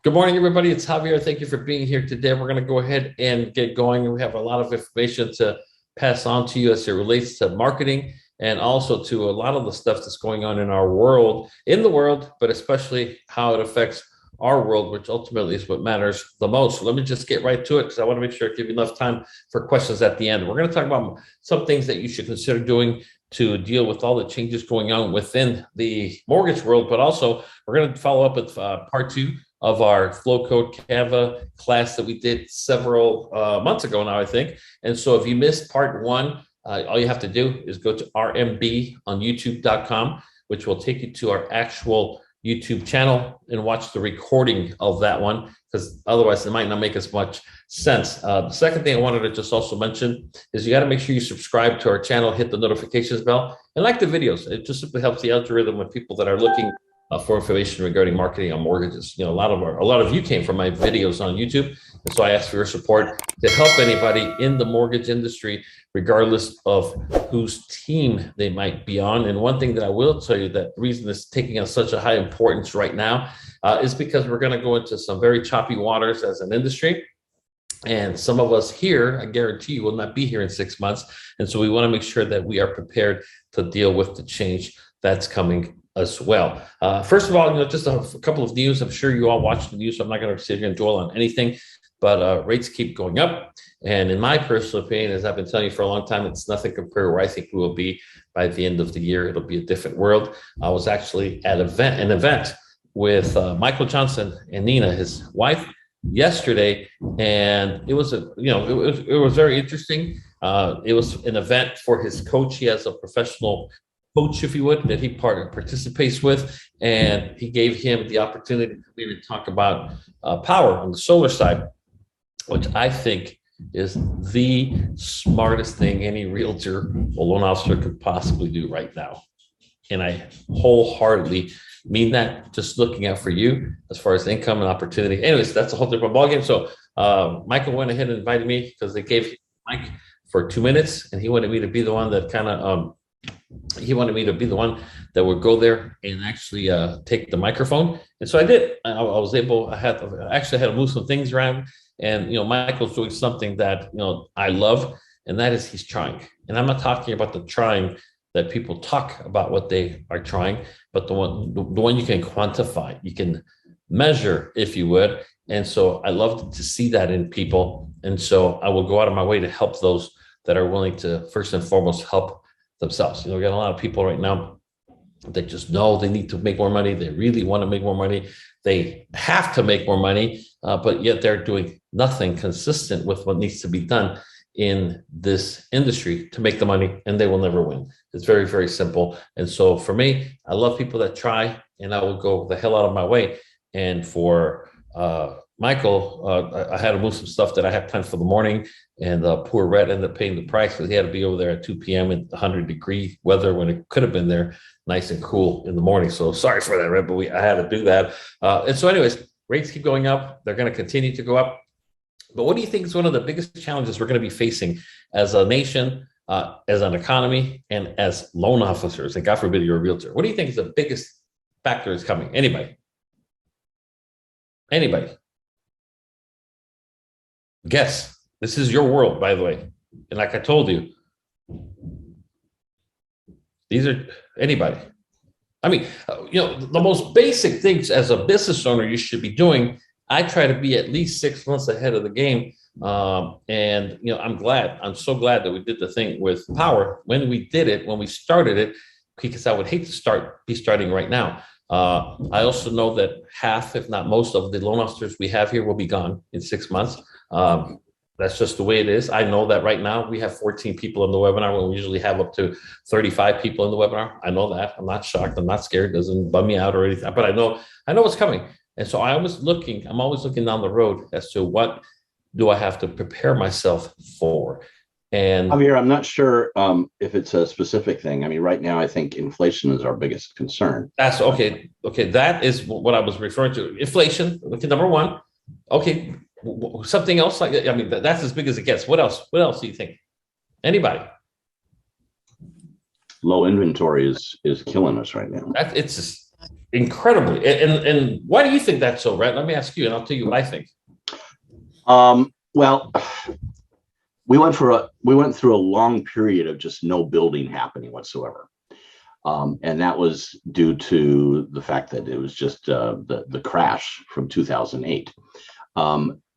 Good morning, everybody. It's Javier. Thank you for being here today. We're going to go ahead and get going. We have a lot of information to pass on to you as it relates to marketing and also to a lot of the stuff that's going on in our world, but especially how it affects our world, which ultimately is what matters the most. So let me just get right to it because I want to make sure I give you enough time for questions at the end. We're going to talk about some things that you should consider doing to deal with all the changes going on within the mortgage world, but also we're going to follow up with part two of our Flowcode Canva class that we did several months ago now, I think. And so if you missed part one, all you have to do is go to RMB on youtube.com, which will take you to our actual YouTube channel and watch the recording of that one, because otherwise it might not make as much sense. The second thing I wanted to just also mention is you got to make sure you subscribe to our channel, hit the notifications bell, and like the videos. It just simply helps the algorithm with people that are looking for information regarding marketing on mortgages. You know, a lot of you came from my videos on YouTube, and so I ask for your support to help anybody in the mortgage industry, regardless of whose team they might be on. And one thing that I will tell you, that the reason it's taking on such a high importance right now is because we're going to go into some very choppy waters as an industry. And some of us here, I guarantee you, will not be here in 6 months. And so we want to make sure that we are prepared to deal with the change that's coming as well. First of all, just a couple of news. I'm sure you all watch the news, so I'm not going to sit here and dwell on anything, but rates keep going up. And in my personal opinion, as I've been telling you for a long time, it's nothing compared to where I think we will be by the end of the year. It'll be a different world. I was actually at an event with Michael Johnson and Nina, his wife, yesterday, and it was it was very interesting. It was an event for his coach. He has a professional coach, if you would, that he participates with, and he gave him the opportunity to maybe talk about power on the solar side, which I think is the smartest thing any realtor or loan officer could possibly do right now. And I wholeheartedly mean that, just looking out for you as far as income and opportunity. Anyways, that's a whole different ballgame. So Michael went ahead and invited me because they gave Mike for 2 minutes, and he wanted me to be the one that would go there and actually take the microphone. And so I did. I was able, I had to move some things around. And, Michael's doing something that, I love, and that is he's trying. And I'm not talking about the trying that people talk about what they are trying, but the one you can quantify, you can measure, if you would. And so I love to see that in people. And so I will go out of my way to help those that are willing to, first and foremost, help themselves. We got a lot of people right now that just know they need to make more money. They really want to make more money. They have to make more money, but yet they're doing nothing consistent with what needs to be done in this industry to make the money, and they will never win. It's very, very simple. And so for me, I love people that try, and I will go the hell out of my way. And for Michael, I had to move some stuff that I had planned for the morning, and poor Red ended up paying the price because he had to be over there at 2 p.m. in 100-degree weather when it could have been there nice and cool in the morning. So sorry for that, Red, but I had to do that. And so anyways, rates keep going up. They're going to continue to go up. But what do you think is one of the biggest challenges we're going to be facing as a nation, as an economy, and as loan officers? And God forbid you're a realtor. What do you think is the biggest factor is coming? Anybody? Guess. This is your world, by the way. And like I told you, these are anybody. I mean, the most basic things as a business owner you should be doing, I try to be at least 6 months ahead of the game. And I'm so glad that we did the thing with power when we started it, because I would hate to be starting right now. I also know that half, if not most, of the loan officers we have here will be gone in 6 months. That's just the way it is. I know that right now we have 14 people in the webinar when we usually have up to 35 people in the webinar. I know that. I'm not shocked. I'm not scared. It doesn't bum me out or anything, but I know what's coming. And so I'm always looking down the road as to what do I have to prepare myself for. And Javier, I'm not sure if it's a specific thing. I mean, right now, I think inflation is our biggest concern. That's okay. Okay, that is what I was referring to. Inflation, okay, number one. Okay, something else like I mean, that's as big as it gets. What else? What else do you think? Anybody? Low inventory is killing us right now. It's just incredibly. And why do you think that's so, Brett? Let me ask you, and I'll tell you what I think. Well, we went through a long period of just no building happening whatsoever. And that was due to the fact that it was just the crash from 2008.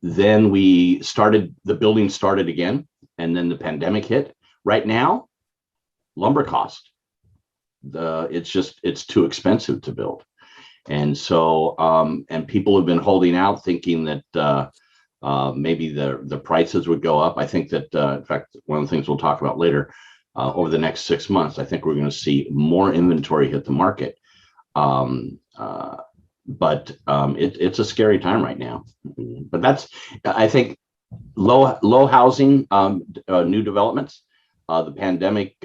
Then the building started again, and then the pandemic hit. Right now, lumber cost, it's too expensive to build. And so, and people have been holding out thinking that maybe the prices would go up. I think that, in fact, one of the things we'll talk about later, over the next 6 months, I think we're going to see more inventory hit the market. But it's a scary time right now. But I think, low housing, new developments. The pandemic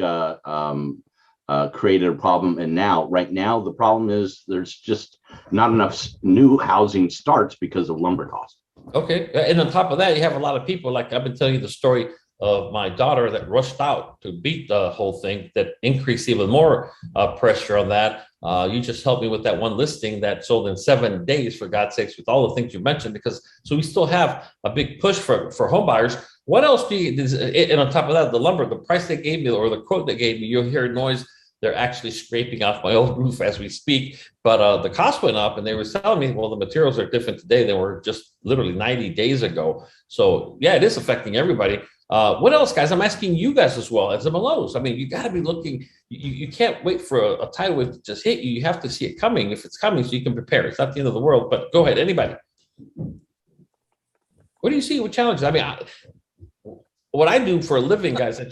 created a problem, and right now the problem is there's just not enough new housing starts because of lumber costs. Okay, and on top of that, you have a lot of people, like I've been telling you the story of my daughter that rushed out to beat the whole thing, that increased even more pressure on that. You just helped me with that one listing that sold in 7 days, for God's sakes, with all the things you mentioned, so we still have a big push for home buyers. What else and on top of that, the lumber, the price they gave me, or the quote they gave me, you'll hear noise. They're actually scraping off my old roof as we speak, but the cost went up, and they were telling me, well, the materials are different today than were just literally 90 days ago. So yeah, it is affecting everybody. What else, guys? I'm asking you guys as well as the Mallows. I mean, you got to be looking. You can't wait for a tidal wave to just hit you. You have to see it coming, if it's coming, so you can prepare. It's not the end of the world. But go ahead, anybody. What do you see with challenges? I mean, what I do for a living, guys, I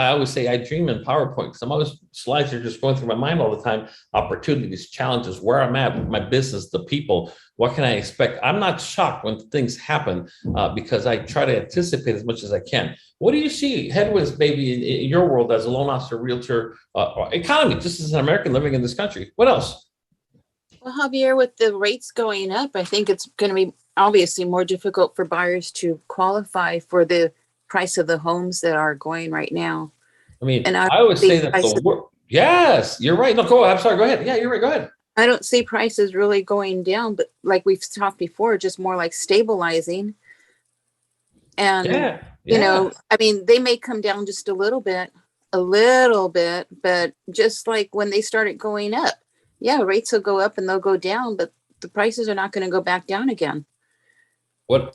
always say I dream in PowerPoint, because I'm always, slides are just going through my mind all the time. Opportunities, challenges, where I'm at with my business, the people, what can I expect? I'm not shocked when things happen, because I try to anticipate as much as I can. What do you see headwinds maybe in your world as a loan officer, realtor, economy, just as an American living in this country? What else? Well, Javier, with the rates going up, I think it's going to be obviously more difficult for buyers to qualify for the price of the homes that are going right now. I mean, And I always say that yes, you're right. No, go ahead. I'm sorry. Go ahead. Yeah, you're right. Go ahead. I don't see prices really going down, but like we've talked before, just more like stabilizing. And, I mean, they may come down just a little bit, but just like when they started going up, yeah, rates will go up and they'll go down, but the prices are not going to go back down again. I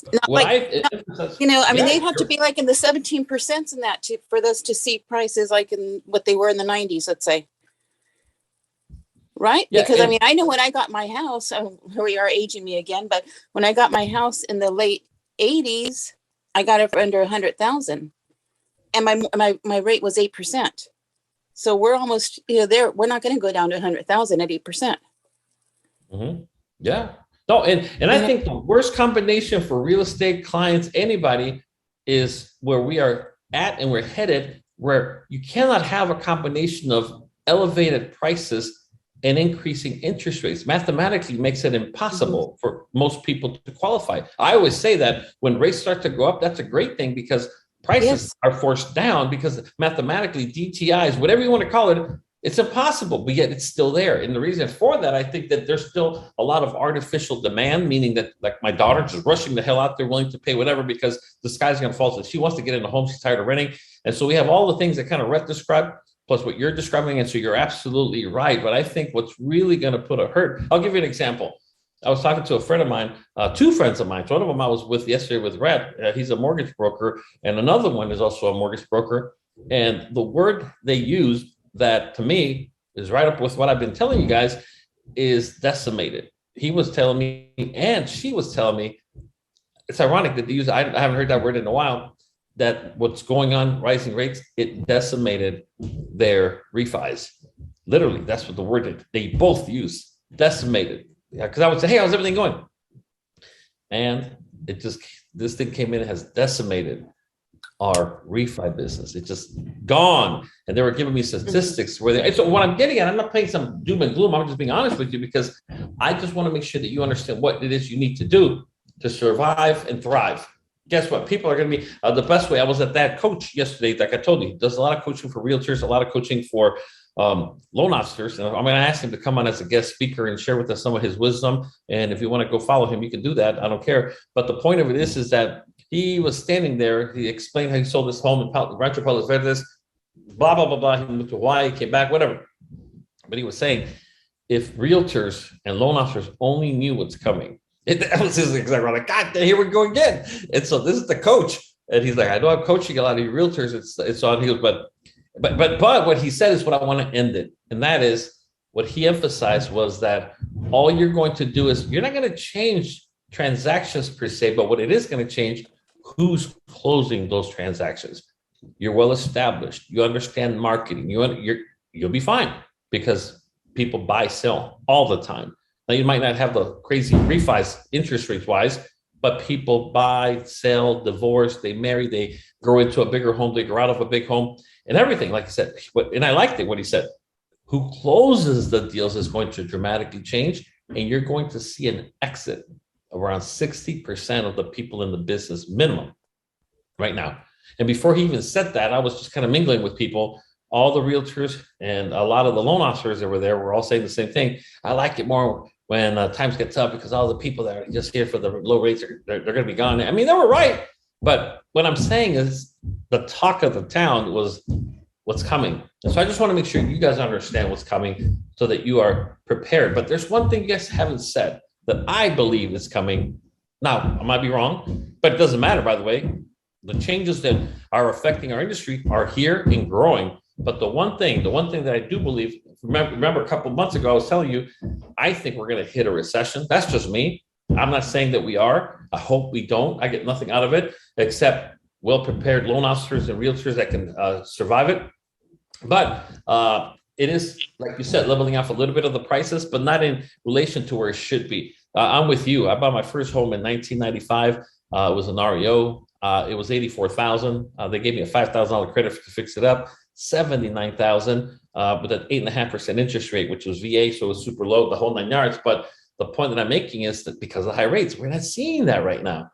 mean, they'd have to be like in the 17% in that for us to see prices like in what they were in the 90s, let's say. Right? Yeah, because I mean, I know when I got my house, here we are aging me again, but when I got my house in the late 80s, I got it for under 100,000, and my rate was 8%. So we're almost there. We're not going to go down to 100,000 at 8%. Mm-hmm. Yeah. No, and I think the worst combination for real estate clients, anybody, is where we are at and we're headed, where you cannot have a combination of elevated prices and increasing interest rates. Mathematically makes it impossible for most people to qualify. I always say that when rates start to go up, that's a great thing, because prices are forced down, because mathematically DTIs, whatever you want to call it, it's impossible, but yet it's still there. And the reason for that, I think that there's still a lot of artificial demand, meaning that, like, my daughter just rushing the hell out there, willing to pay whatever, because the sky's going to fall. So she wants to get in a home. She's tired of renting. And so we have all the things that kind of Rhett described, plus what you're describing. And so you're absolutely right. But I think what's really going to put a hurt, I'll give you an example. I was talking to a friend of mine, two friends of mine. One of them I was with yesterday with Rhett. He's a mortgage broker. And another one is also a mortgage broker. And the word they used that to me is right up with what I've been telling you guys is decimated. He was telling me, and she was telling me, it's ironic that they use, I haven't heard that word in a while, that what's going on, rising rates, it decimated their refis. Literally, that's what the word they both use, decimated. Yeah, because I would say, hey, how's everything going? And this thing came in and has decimated our refi business. It's just gone. And they were giving me statistics where so what I'm getting at, I'm not playing some doom and gloom. I'm just being honest with you, because I just want to make sure that you understand what it is you need to do to survive and thrive. Guess what? People are going to be the best way. I was at that coach yesterday, like I told you, does a lot of coaching for realtors, a lot of coaching for loan officers. And I'm going to ask him to come on as a guest speaker and share with us some of his wisdom. And if you want to go follow him, you can do that. I don't care. But the point of it is that he was standing there. He explained how he sold his home in Rancho Palos Verdes, blah, blah, blah, blah. He moved to Hawaii, came back, whatever. But he was saying, if realtors and loan officers only knew what's coming, that was his exact right. Like, God, here we go again. And so this is the coach. And he's like, I know I'm coaching a lot of realtors. It's on. He goes, but what he said is what I want to end it. And that is what he emphasized was that all you're going to do is you're not going to change transactions per se, but what it is going to change, who's closing those transactions. You're well established. You understand marketing. You'll be fine because people buy, sell all the time. Now you might not have the crazy refis interest rates wise, but people buy, sell, divorce, they marry, they grow into a bigger home, they grow out of a big home and everything. Like I said, and I liked it, what he said, who closes the deals is going to dramatically change. And you're going to see an exit of around 60% of the people in the business minimum right now. And before he even said that, I was just kind of mingling with people. All the realtors and a lot of the loan officers that were there were all saying the same thing. I like it more when times get tough because all the people that are just here for the low rates, they're going to be gone. I mean, they were right. But what I'm saying is the talk of the town was what's coming. And so I just want to make sure you guys understand what's coming so that you are prepared. But there's one thing you guys haven't said that I believe is coming. Now, I might be wrong, but it doesn't matter, by the way. The changes that are affecting our industry are here and growing. But the one thing that I do believe, remember a couple of months ago, I was telling you, I think we're going to hit a recession. That's just me. I'm not saying that we are. I hope we don't. I get nothing out of it except well-prepared loan officers and realtors that can survive it. But it is, like you said, leveling off a little bit of the prices, but not in relation to where it should be. I'm with you. I bought my first home in 1995. It was an REO. It was $84,000. They gave me a $5,000 credit to fix it up. $79,000 with an 8.5% interest rate, which was VA, so it was super low, the whole 9 yards. But the point that I'm making is that because of the high rates, we're not seeing that right now.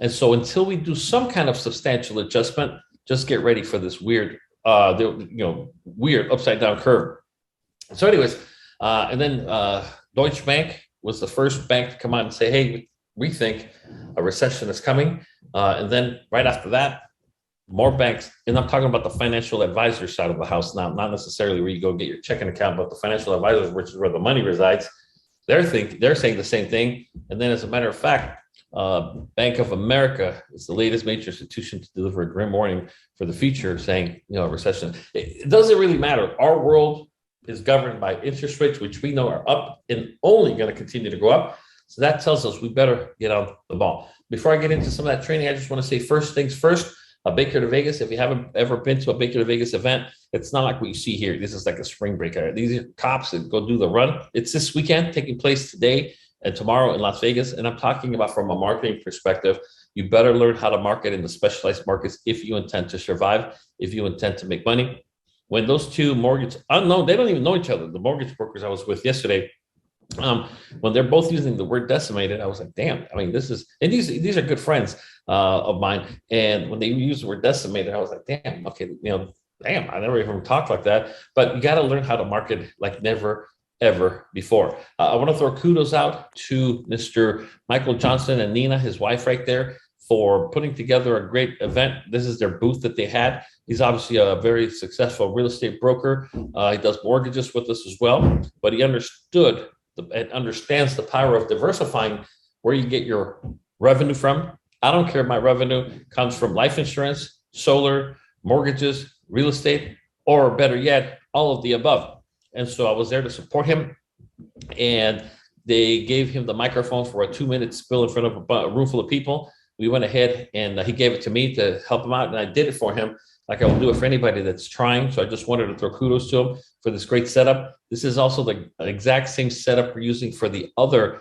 And so until we do some kind of substantial adjustment, just get ready for this weird, weird upside down curve. So, anyways, and then Deutsche Bank was the first bank to come out and say, "Hey, we think a recession is coming." And then right after that, more banks, and I'm talking about the financial advisor side of the house now, not necessarily where you go get your checking account, but the financial advisors, which is where the money resides. They're saying the same thing. And then, as a matter of fact, Bank of America is the latest major institution to deliver a grim warning for the future, saying, a recession. It doesn't really matter. Our world is governed by interest rates, which we know are up and only going to continue to go up. So that tells us we better get on the ball. Before I get into some of that training, I just want to say first things first. A Baker to Vegas. If you haven't ever been to a Baker to Vegas event, it's not like what you see here. This is like a spring break. These are cops that go do the run. It's this weekend, taking place today and tomorrow in Las Vegas. And I'm talking about from a marketing perspective. You better learn how to market in the specialized markets if you intend to survive, if you intend to make money. When those two mortgage unknown, they don't even know each other. The mortgage brokers I was with yesterday, when they're both using the word decimated, I was like, damn, I mean, these are good friends of mine. And when they use the word decimated, I was like, damn, okay, damn, I never even talked like that. But you got to learn how to market like never, ever before. I want to throw kudos out to Mr. Michael Johnson and Nina, his wife right there, for putting together a great event. This is their booth that they had. He's obviously a very successful real estate broker. He does mortgages with us as well, but he understood and understands the power of diversifying where you get your revenue from. I don't care if my revenue comes from life insurance, solar, mortgages, real estate, or better yet, all of the above. And so I was there to support him. And they gave him the microphone for a 2-minute spill in front of a room full of people. We went ahead and he gave it to me to help him out. And I did it for him like I will do it for anybody that's trying. So I just wanted to throw kudos to him for this great setup. This is also the exact same setup we're using for the other.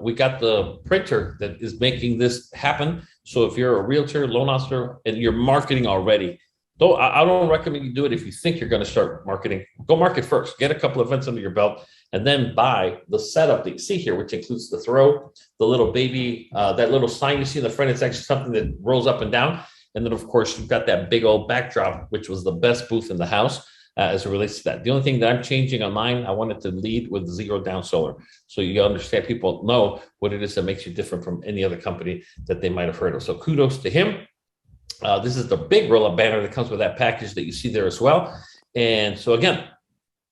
We got the printer that is making this happen. So if you're a realtor, loan officer, and you're marketing already, I don't recommend you do it if you think you're going to start marketing. Go market first. Get a couple of events under your belt, and then buy the setup that you see here, which includes the throw, the little baby, that little sign you see in the front. It's actually something that rolls up and down. And then, of course, you've got that big old backdrop, which was the best booth in the house. as it relates to that. The only thing that I'm changing on mine, I wanted to lead with zero down solar. So you understand, people know what it is that makes you different from any other company that they might have heard of. So kudos to him. This is the big roll-up banner that comes with that package that you see there as well. And so again,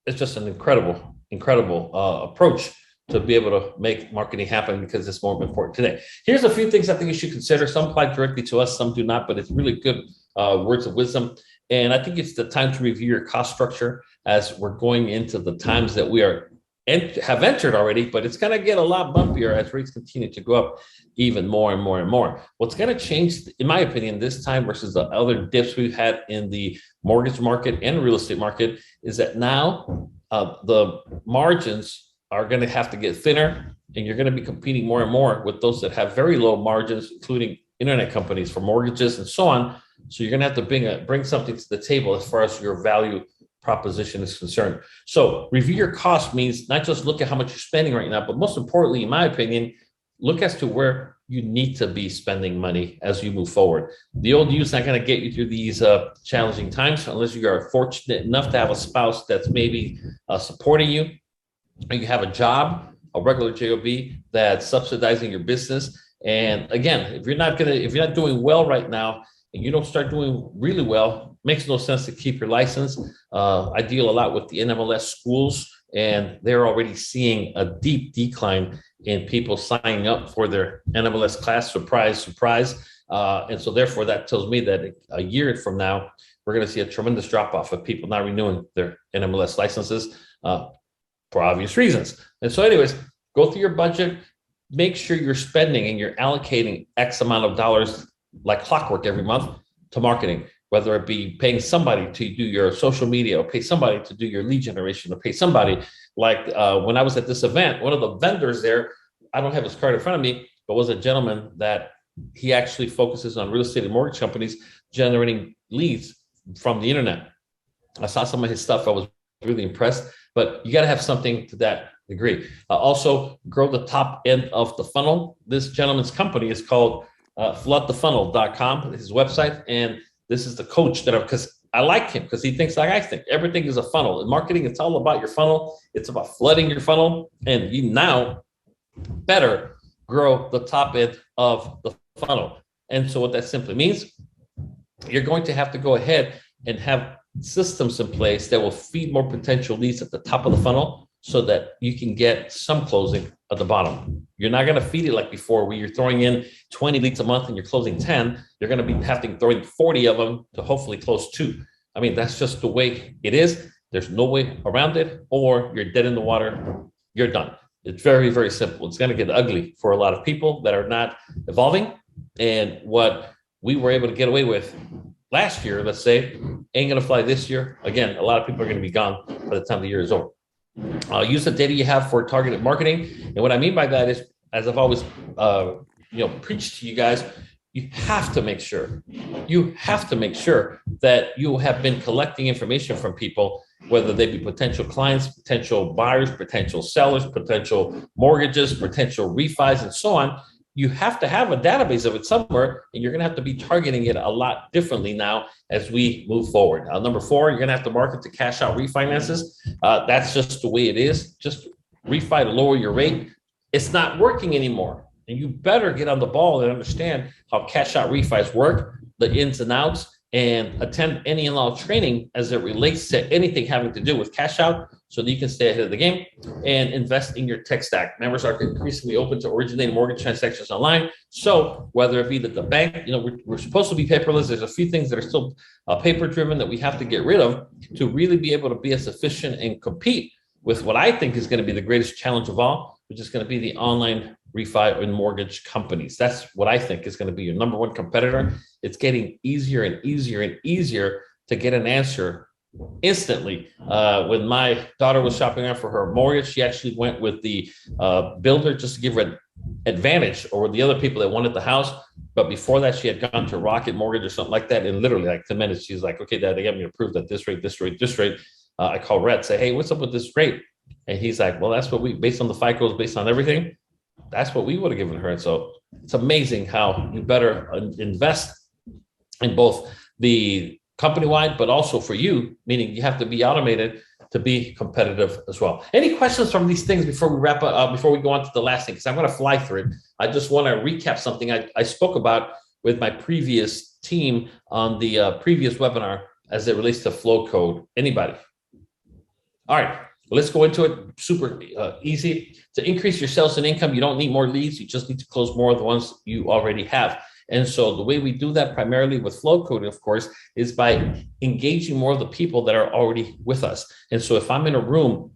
it's just an incredible approach to be able to make marketing happen, because it's more important today. Here's a few things I think you should consider. Some apply directly to us, some do not, but it's really good words of wisdom. And I think it's the time to review your cost structure as we're going into the times that we are have entered already, but it's going to get a lot bumpier as rates continue to go up even more and more and more. What's going to change, in my opinion, this time versus the other dips we've had in the mortgage market and real estate market is that now the margins are going to have to get thinner, and you're going to be competing more and more with those that have very low margins, including internet companies for mortgages and so on. So you're going to have to bring something to the table as far as your value proposition is concerned. So review your cost means not just look at how much you're spending right now, but most importantly, in my opinion, look as to where you need to be spending money as you move forward. The old you is not going to get you through these challenging times unless you are fortunate enough to have a spouse that's maybe supporting you, or you have a job, a regular job that's subsidizing your business. And again, if you're not doing well right now, and you don't start doing really well, makes no sense to keep your license. I deal a lot with the NMLS schools, and they're already seeing a deep decline in people signing up for their NMLS class. Surprise, surprise. And so therefore, that tells me that a year from now, we're going to see a tremendous drop off of people not renewing their NMLS licenses for obvious reasons. And so anyways, go through your budget, make sure you're spending and you're allocating X amount of dollars like clockwork every month to marketing, whether it be paying somebody to do your social media, or pay somebody to do your lead generation, or pay somebody like when I was at this event, one of the vendors there, I don't have his card in front of me, but was a gentleman that he actually focuses on real estate and mortgage companies generating leads from the internet. I saw some of his stuff. I was really impressed, but you got to have something to that degree. Also grow the top end of the funnel. This gentleman's company is called floodthefunnel.com, his website. And this is the coach because I like him because he thinks like I think. Everything is a funnel. In marketing, it's all about your funnel. It's about flooding your funnel. And you now better grow the top end of the funnel. And so what that simply means, you're going to have to go ahead and have systems in place that will feed more potential leads at the top of the funnel so that you can get some closing at the bottom. You're not going to feed it like before where you're throwing in 20 leads a month and you're closing 10. You're going to be having throwing 40 of them to hopefully close 2. I mean, that's just the way it is. There's no way around it, or you're dead in the water. You're done. It's very, very simple. It's going to get ugly for a lot of people that are not evolving. And what we were able to get away with last year, let's say, ain't going to fly this year. Again, a lot of people are going to be gone by the time the year is over. Use the data you have for targeted marketing. And what I mean by that is, as I've always preached to you guys, you have to make sure that you have been collecting information from people, whether they be potential clients, potential buyers, potential sellers, potential mortgages, potential refis, and so on. You have to have a database of it somewhere, and you're going to have to be targeting it a lot differently now as we move forward. Number 4, you're going to have to market to cash out refinances. That's just the way it is. Just refi to lower your rate. It's not working anymore. And you better get on the ball and understand how cash out refis work, the ins and outs, and attend any and all training as it relates to anything having to do with cash out so that you can stay ahead of the game and invest in your tech stack. Members are increasingly open to originating mortgage transactions online. So whether it be that the bank, we're supposed to be paperless. There's a few things that are still paper driven that we have to get rid of to really be able to be as efficient and compete with what I think is going to be the greatest challenge of all, which is going to be the online refi and mortgage companies. That's what I think is going to be your number one competitor. It's getting easier and easier and easier to get an answer instantly. When my daughter was shopping around for her mortgage, she actually went with the builder just to give her an advantage over the other people that wanted the house. But before that, she had gone to Rocket Mortgage or something like that. And literally like 10 minutes, she's like, okay, Dad, they got me approved at this rate, this rate, this rate. I call Rhett, say, hey, what's up with this rate? And he's like, well, that's what based on the FICOs, based on everything, that's what we would have given her. And so it's amazing how you better invest in both the company-wide, but also for you, meaning you have to be automated to be competitive as well. Any questions from these things before we wrap up, before we go on to the last thing? Because I'm going to fly through it. I just want to recap something I spoke about with my previous team on the previous webinar as it relates to Flowcode. Anybody? All right, let's go into it. Super easy. To increase your sales and income, you don't need more leads. You just need to close more of the ones you already have. And so the way we do that primarily with Flowcode, of course, is by engaging more of the people that are already with us. And so if I'm in a room,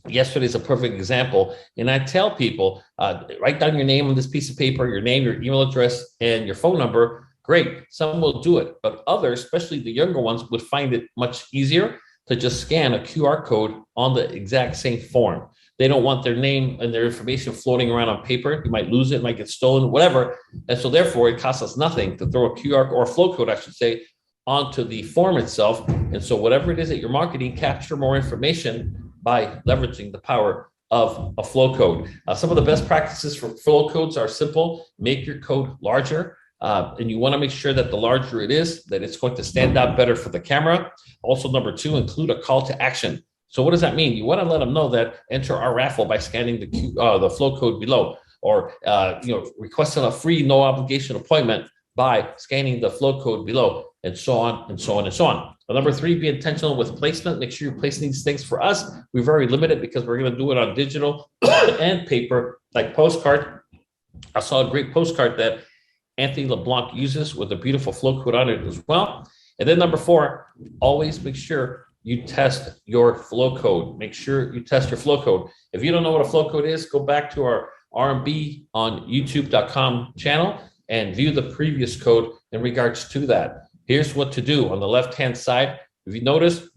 yesterday's a perfect example, and I tell people, write down your name on this piece of paper, your name, your email address, and your phone number. Great. Some will do it, but others, especially the younger ones, would find it much easier to just scan a QR code on the exact same form. They don't want their name and their information floating around on paper. You might lose it, might get stolen, whatever. And so therefore it costs us nothing to throw a QR or a flow code, I should say, onto the form itself. And so whatever it is that you're marketing, capture more information by leveraging the power of a flow code. Some of the best practices for flow codes are simple. Make your code larger. And you want to make sure that the larger it is, that it's going to stand out better for the camera. Also, number two, include a call to action. So what does that mean? You want to let them know that enter our raffle by scanning the flow code below, or requesting a free no obligation appointment by scanning the flow code below, and so on and so on and so on. Number three, be intentional with placement. Make sure you're placing these things. For us, we're very limited because we're going to do it on digital and paper, like postcard. I saw a great postcard that Anthony LeBlanc uses with a beautiful flow code on it as well. And then number four, always make sure you test your flow code. Make sure you test your flow code. If you don't know what a flow code is, go back to our RMB on youtube.com channel and view the previous code in regards to that. Here's what to do on the left-hand side. If you notice,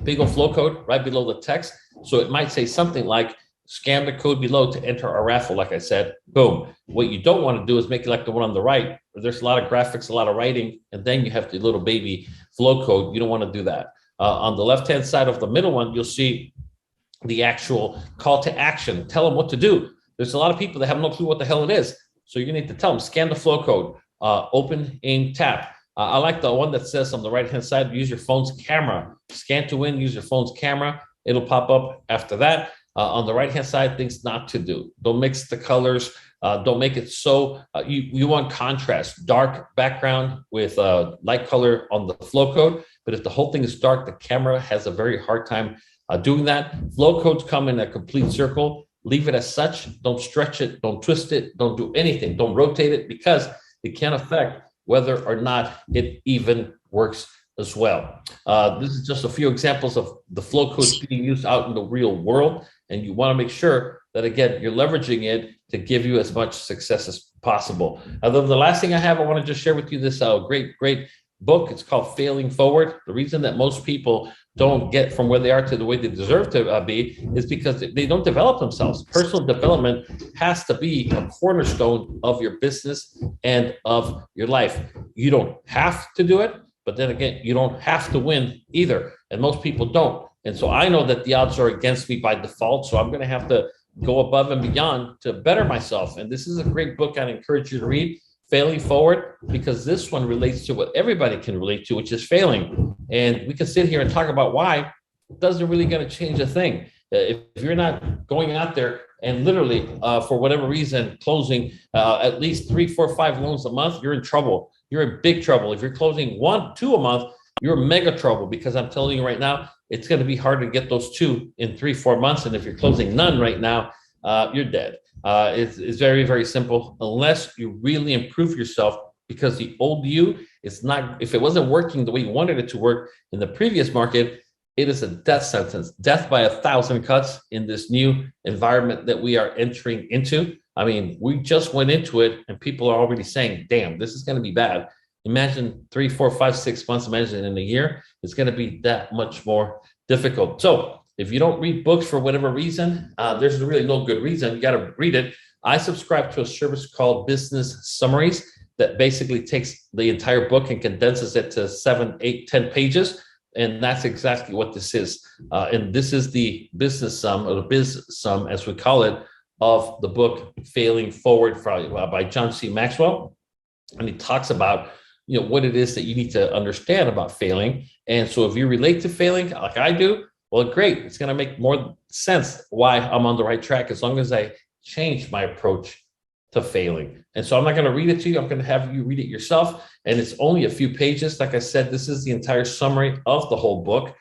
big old flow code right below the text. So it might say something like, scan the code below to enter our raffle, like I said, boom. What you don't want to do is make it like the one on the right, where there's a lot of graphics, a lot of writing, and then you have the little baby flow code. You don't want to do that. On the left-hand side of the middle one, you'll see the actual call to action. Tell them what to do. There's a lot of people that have no clue what the hell it is. So you need to tell them, scan the flow code, open, aim, tap. I like the one that says on the right-hand side, use your phone's camera. Scan to win, use your phone's camera. It'll pop up after that. On the right-hand side, things not to do. Don't mix the colors. Don't make it so, you want contrast, dark background with light color on the flow code. But if the whole thing is dark, the camera has a very hard time doing that. Flow codes come in a complete circle. Leave it as such. Don't stretch it. Don't twist it. Don't do anything. Don't rotate it, because it can affect whether or not it even works as well. This is just a few examples of the flow codes being used out in the real world. And you want to make sure that, again, you're leveraging it to give you as much success as possible. The last thing I have, I want to just share with you this great book. It's called Failing Forward. The reason that most people don't get from where they are to the way they deserve to be is because they don't develop themselves. Personal development has to be a cornerstone of your business and of your life. You don't have to do it, but then again, you don't have to win either. And most people don't. And so I know that the odds are against me by default. So I'm going to have to go above and beyond to better myself. And this is a great book I'd encourage you to read, Failing Forward, because this one relates to what everybody can relate to, which is failing. And we can sit here and talk about why it doesn't really going to change a thing. If you're not going out there and literally, for whatever reason, closing at least 3, 4, 5 loans a month, you're in trouble. You're in big trouble. If you're closing 1, 2 a month, you're in mega trouble, because I'm telling you right now, it's going to be hard to get those 2 in 3, 4 months. And if you're closing none right now, you're dead. It's very, very simple, unless you really improve yourself, because the old you is not, if it wasn't working the way you wanted it to work in the previous market, it is a death sentence, death by 1,000 cuts in this new environment that we are entering into. I mean, we just went into it and people are already saying, damn, this is going to be bad. Imagine 3, 4, 5, 6 months, imagine in a year, it's going to be that much more difficult. So if you don't read books for whatever reason, there's really no good reason. You got to read it. I subscribe to a service called Business Summaries that basically takes the entire book and condenses it to 7, 8, 10 pages. And that's exactly what this is. And this is the business sum, or the biz sum, as we call it, of the book Failing Forward by John C. Maxwell. And he talks about what it is that you need to understand about failing. And so if you relate to failing like I do, well, great. It's going to make more sense why I'm on the right track as long as I change my approach to failing. And so I'm not going to read it to you. I'm going to have you read it yourself. And it's only a few pages. Like I said, this is the entire summary of the whole book.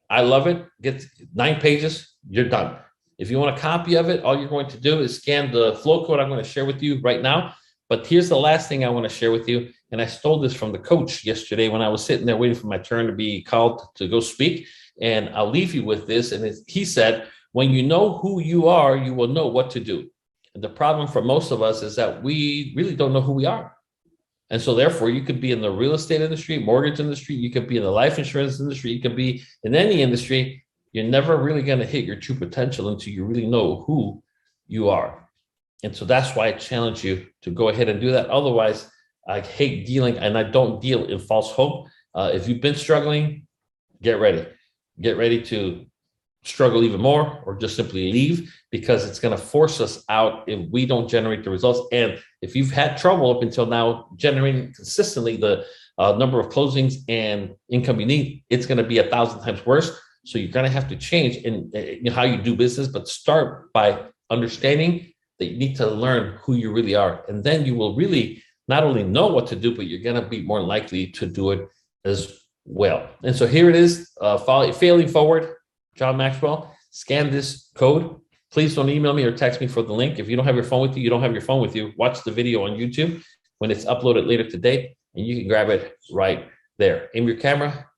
I love it. Get 9 pages, you're done. If you want a copy of it, all you're going to do is scan the flow code I'm going to share with you right now. But here's the last thing I want to share with you. And I stole this from the coach yesterday when I was sitting there waiting for my turn to be called to go speak. And I'll leave you with this. And he said, when you know who you are, you will know what to do. And the problem for most of us is that we really don't know who we are. And so therefore, you could be in the real estate industry, mortgage industry, you could be in the life insurance industry, you could be in any industry. You're never really going to hit your true potential until you really know who you are. And so that's why I challenge you to go ahead and do that. Otherwise, I hate dealing, and I don't deal in false hope. If you've been struggling, get ready. Get ready to struggle even more, or just simply leave, because it's going to force us out if we don't generate the results. And if you've had trouble up until now generating consistently the number of closings and income you need, it's going to be 1,000 times worse. So you're going to have to change in how you do business, but start by understanding that you need to learn who you really are. And then you will really not only know what to do, but you're going to be more likely to do it as well. And so here it is, failing forward, John Maxwell. Scan this code. Please don't email me or text me for the link. If you don't have your phone with you, you don't have your phone with you. Watch the video on YouTube when it's uploaded later today, and you can grab it right there. Aim your camera,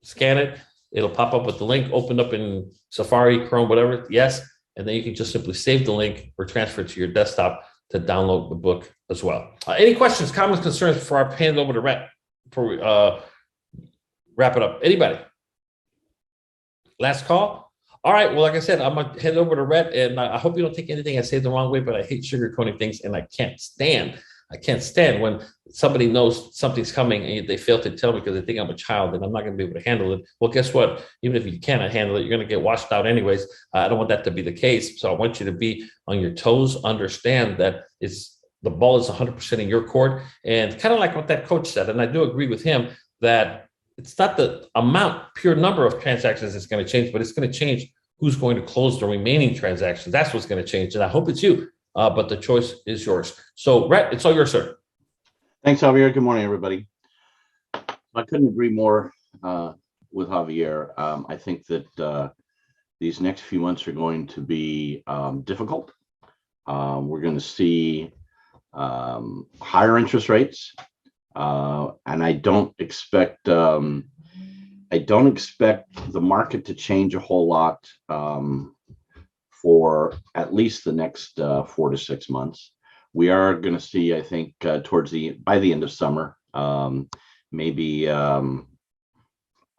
scan it. It'll pop up with the link, open up in Safari, Chrome, whatever. Yes. And then you can just simply save the link or transfer it to your desktop to download the book as well. Any questions, comments, concerns before I hand it over to Rhett for wrap it up? Anybody? Last call? All right. Well, like I said, I'm going to head over to Rhett, and I hope you don't take anything I say the wrong way, but I hate sugarcoating things, and I can't stand when somebody knows something's coming and they fail to tell me because they think I'm a child and I'm not going to be able to handle it. Well, guess what? Even if you cannot handle it, you're going to get washed out anyways. I don't want that to be the case. So I want you to be on your toes, understand that the ball is 100% in your court. And kind of like what that coach said, and I do agree with him, that it's not the pure number of transactions that's going to change, but it's going to change who's going to close the remaining transactions. That's what's going to change. And I hope it's you. But the choice is yours. So, Rhett, it's all yours, sir. Thanks, Javier. Good morning, everybody. I couldn't agree more with Javier. I think that these next few months are going to be difficult. We're going to see higher interest rates, and I don't expect the market to change a whole lot for at least the next 4 to 6 months. We are going to see, I think, by the end of summer, maybe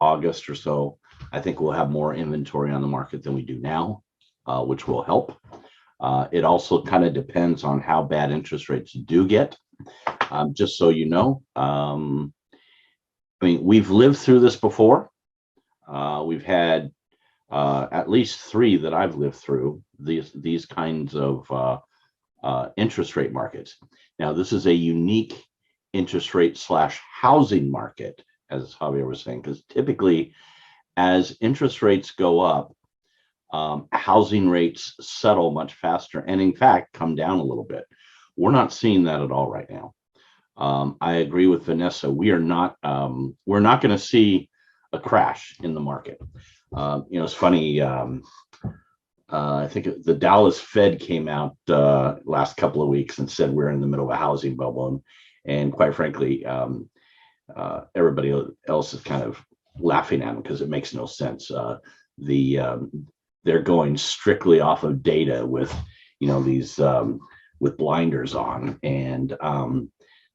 August or so, I think we'll have more inventory on the market than we do now, which will help. It also kind of depends on how bad interest rates do get. Just so you know, I mean, we've lived through this before. We've had at least 3 that I've lived through these kinds of interest rate markets. Now, this is a unique interest rate / housing market, as Javier was saying, because typically as interest rates go up, housing rates settle much faster and in fact come down a little bit. We're not seeing that at all right now. I agree with Vanessa. We're not going to see a crash in the market. It's funny. I think the Dallas Fed came out last couple of weeks and said we're in the middle of a housing bubble, and quite frankly, everybody else is kind of laughing at them because it makes no sense. They're going strictly off of data with these with blinders on, and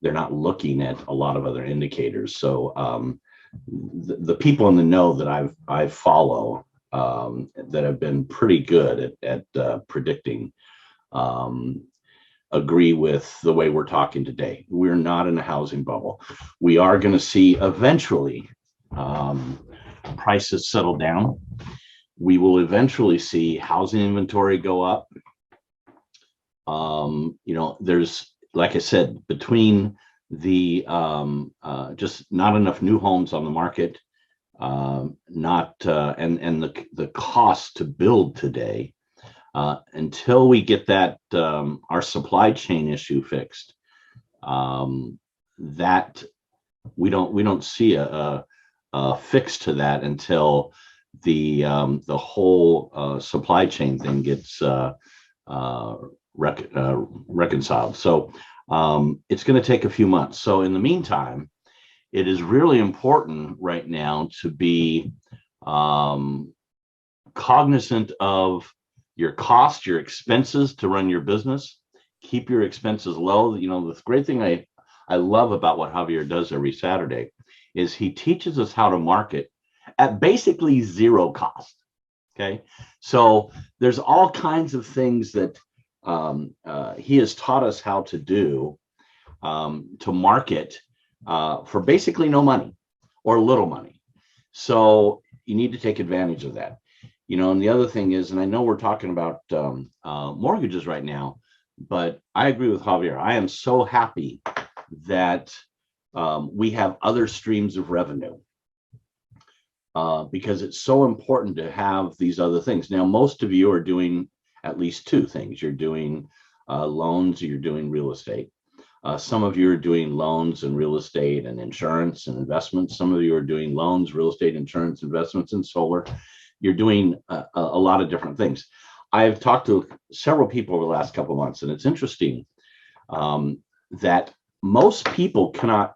they're not looking at a lot of other indicators. So the people in the know that I follow that have been pretty good at predicting agree with the way we're talking today. We're not in a housing bubble. We are going to see eventually prices settle down. We will eventually see housing inventory go up. There's, like I said, between the just not enough new homes on the market, not and the cost to build today. Until we get that our supply chain issue fixed, that we don't see a fix to that until the whole supply chain thing gets reconciled. So it's going to take a few months. So in the meantime, it is really important right now to be cognizant of your cost, your expenses to run your business. Keep your expenses low. You know, the great thing I love about what Javier does every Saturday is he teaches us how to market at basically zero cost. Okay, so there's all kinds of things that he has taught us how to do to market for basically no money or little money. So you need to take advantage of that. You know, and the other thing is, and I know we're talking about mortgages right now, but I agree with Javier. I am so happy that we have other streams of revenue because it's so important to have these other things. Now, most of you are doing at least two things. You're doing loans, you're doing real estate. Some of you are doing loans and real estate and insurance and investments. Some of you are doing loans, real estate, insurance, investments, and solar. You're doing a lot of different things. I've talked to several people over the last couple of months, and it's interesting that most people cannot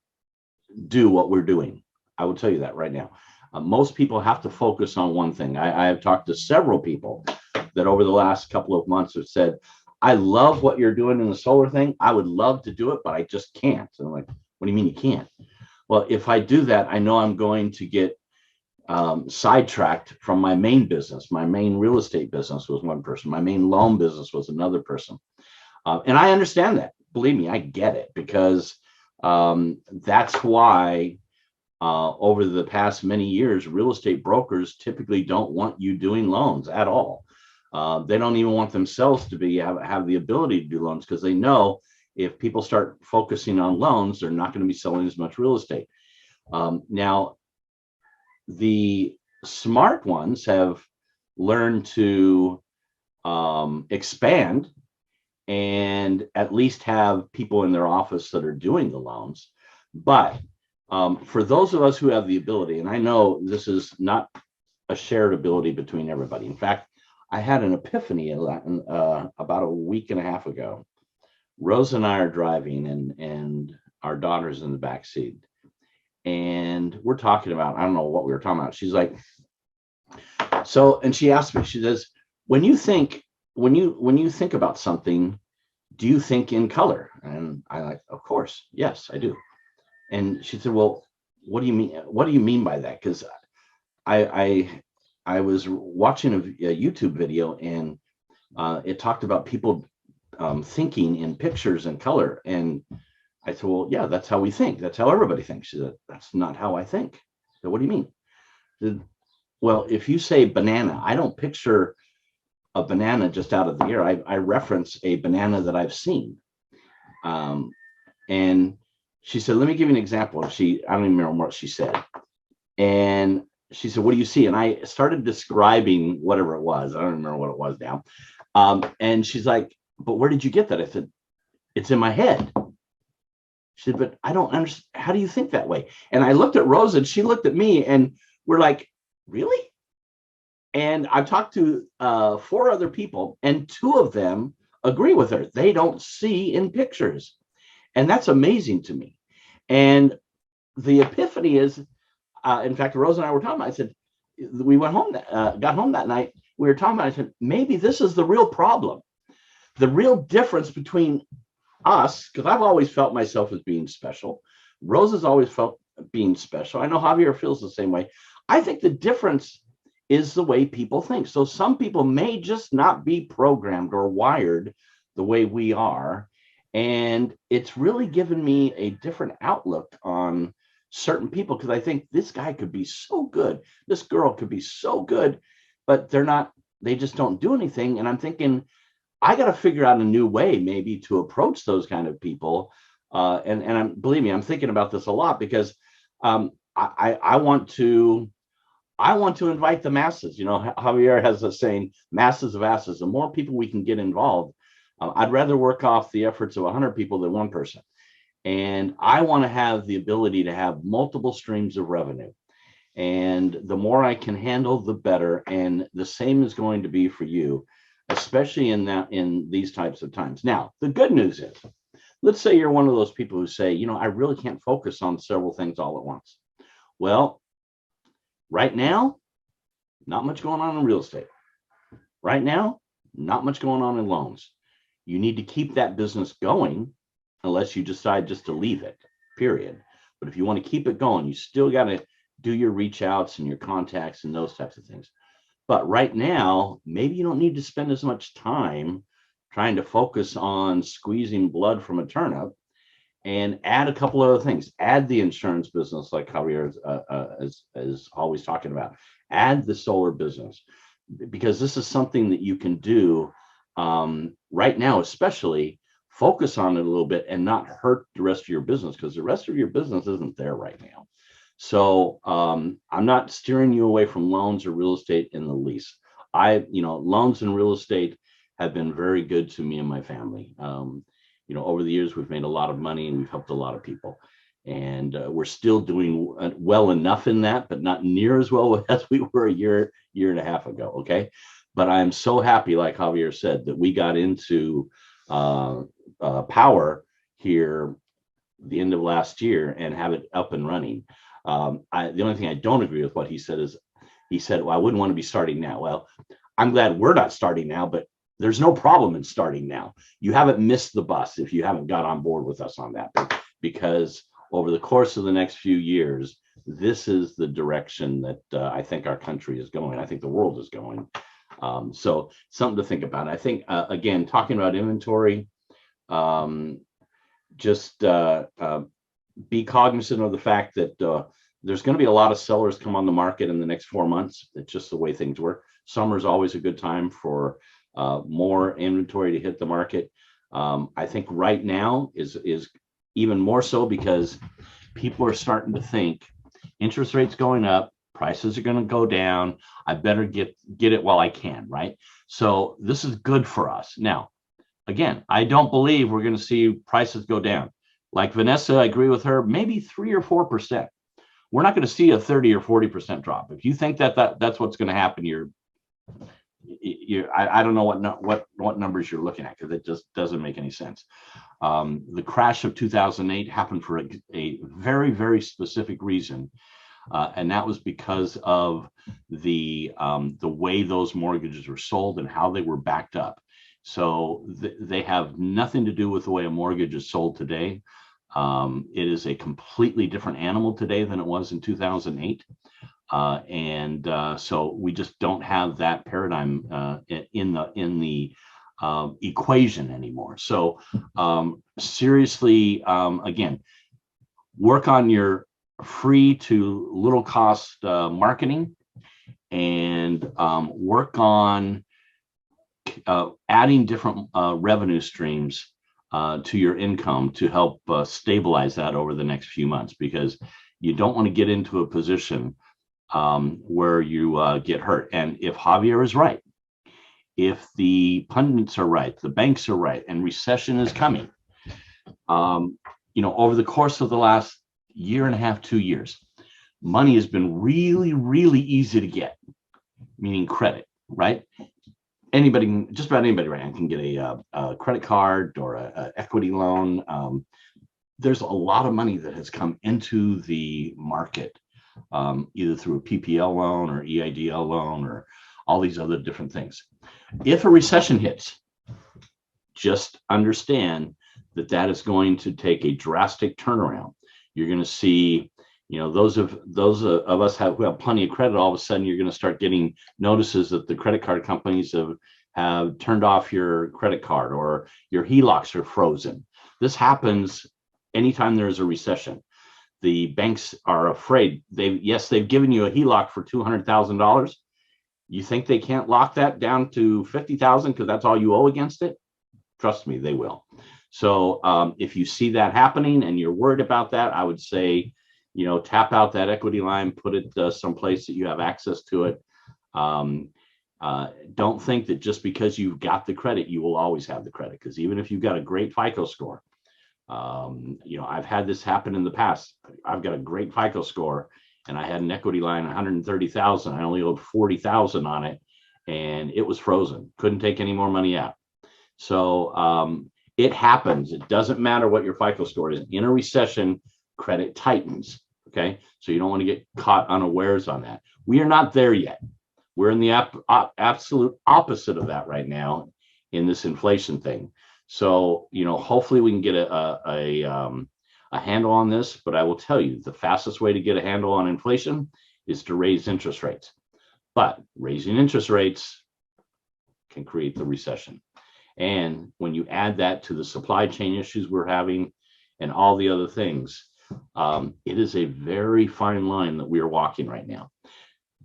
do what we're doing. I will tell you that right now. Most people have to focus on one thing. I have talked to several people that over the last couple of months have said, I love what you're doing in the solar thing. I would love to do it, but I just can't. And I'm like, what do you mean you can't? Well, if I do that, I know I'm going to get sidetracked from my main business. My main real estate business was one person. My main loan business was another person. And I understand that. Believe me, I get it, because that's why over the past many years, real estate brokers typically don't want you doing loans at all. They don't even want themselves to have the ability to do loans, because they know if people start focusing on loans, they're not going to be selling as much real estate. Now, the smart ones have learned to expand and at least have people in their office that are doing the loans. But for those of us who have the ability, and I know this is not a shared ability between everybody. In fact, I had an epiphany about a week and a half ago. Rose and I are driving, and our daughter's in the back seat. And we're talking about, I don't know what we were talking about. She's like, so, and she asked me, she says, when you think about something, do you think in color? And I like, of course, yes, I do. And she said, well, what do you mean? What do you mean by that? Because I was watching a YouTube video, and it talked about people thinking in pictures and color. And I said, well, yeah, that's how we think. That's how everybody thinks. She said, that's not how I think. I said, what do you mean? Said, well, if you say banana, I don't picture a banana just out of the air. I reference a banana that I've seen. And she said, let me give you an example. I don't even remember what she said. And she said, what do you see? And I started describing whatever it was. I don't remember what it was now. And she's like, but where did you get that? I said, it's in my head. She said, but I don't understand. How do you think that way? And I looked at Rose, and she looked at me, and we're like, really? And I've talked to 4 other people, and 2 of them agree with her. They don't see in pictures. And that's amazing to me. And the epiphany is, in fact, Rose and I were talking about, I said, we went home, got home that night. We were talking about, I said, maybe this is the real problem. The real difference between us, because I've always felt myself as being special. Rose has always felt being special. I know Javier feels the same way. I think the difference is the way people think. So some people may just not be programmed or wired the way we are. And it's really given me a different outlook on certain people, because I think this guy could be so good. This girl could be so good, but they just don't do anything. And I'm thinking, I got to figure out a new way maybe to approach those kind of people believe me, I'm thinking about this a lot because I want to invite the masses. Javier has a saying, masses of asses. The more people we can get involved, I'd rather work off the efforts of 100 people than one person. And I want to have the ability to have multiple streams of revenue. And the more I can handle, the better. And the same is going to be for you, especially in these types of times. Now, the good news is, let's say you're one of those people who say, I really can't focus on several things all at once. Well, right now, not much going on in real estate. Right now, not much going on in loans. You need to keep that business going unless you decide just to leave it, period. But if you want to keep it going, you still got to do your reach outs and your contacts and those types of things. But right now, maybe you don't need to spend as much time trying to focus on squeezing blood from a turnip, and add a couple other things. Add the insurance business, like Javier is always talking about. Add the solar business, because this is something that you can do right now, especially focus on it a little bit and not hurt the rest of your business, because the rest of your business isn't there right now. So I'm not steering you away from loans or real estate in the least. Loans and real estate have been very good to me and my family. Over the years, we've made a lot of money and we've helped a lot of people. And we're still doing well enough in that, but not near as well as we were a year and a half ago. Okay. But I'm so happy, like Javier said, that we got into power here the end of last year and have it up and running. The only thing I don't agree with what he said is, he said, well, I wouldn't want to be starting now. Well, I'm glad we're not starting now, but there's no problem in starting now. You haven't missed the bus if you haven't got on board with us on that, because over the course of the next few years, this is the direction that I think our country is going. I think the world is going. So something to think about. I think, again, talking about inventory, just be cognizant of the fact that there's going to be a lot of sellers come on the market in the next 4 months. It's just the way things work. Summer is always a good time for more inventory to hit the market. I think right now is even more so because people are starting to think interest rates going up, prices are going to go down. I better get it while I can, right? So this is good for us. Now, again, I don't believe we're going to see prices go down. Like Vanessa, I agree with her, maybe 3 or 4%. We're not going to see a 30 or 40% drop. If you think that's what's going to happen, I don't know what numbers you're looking at, because it just doesn't make any sense. The crash of 2008 happened for a very, very specific reason, and that was because of the way those mortgages were sold and how they were backed up. So they have nothing to do with the way a mortgage is sold today. It is a completely different animal today than it was in 2008. So we just don't have that paradigm in the equation anymore. So seriously, again, work on your free to little cost marketing, and work on adding different revenue streams to your income to help stabilize that over the next few months, because you don't want to get into a position where you get hurt. And if Javier is right, if the pundits are right, the banks are right, and recession is coming, over the course of the last year and a half, 2 years, money has been really, really easy to get, meaning credit, right? Just about anybody right now can get a credit card or a equity loan. There's a lot of money that has come into the market, either through a PPL loan or EIDL loan or all these other different things. If a recession hits, just understand that is going to take a drastic turnaround. You're going to see, those of us who have plenty of credit, all of a sudden you're going to start getting notices that the credit card companies have turned off your credit card, or your HELOCs are frozen. This happens anytime there's a recession. The banks are afraid. They've given you a HELOC for $200,000. You think they can't lock that down to $50,000 because that's all you owe against it? Trust me, they will. So if you see that happening and you're worried about that, I would say, tap out that equity line, put it someplace that you have access to it. Don't think that just because you've got the credit, you will always have the credit. Because even if you've got a great FICO score, I've had this happen in the past. I've got a great FICO score and I had an equity line, 130,000. I only owed 40,000 on it and it was frozen. Couldn't take any more money out. So it happens. It doesn't matter what your FICO score is. In a recession, credit tightens. Okay. So you don't want to get caught unawares on that. We are not there yet. We're in the absolute opposite of that right now in this inflation thing. So, hopefully we can get a handle on this, but I will tell you the fastest way to get a handle on inflation is to raise interest rates. But raising interest rates can create the recession. And when you add that to the supply chain issues we're having and all the other things, it is a very fine line that we are walking right now.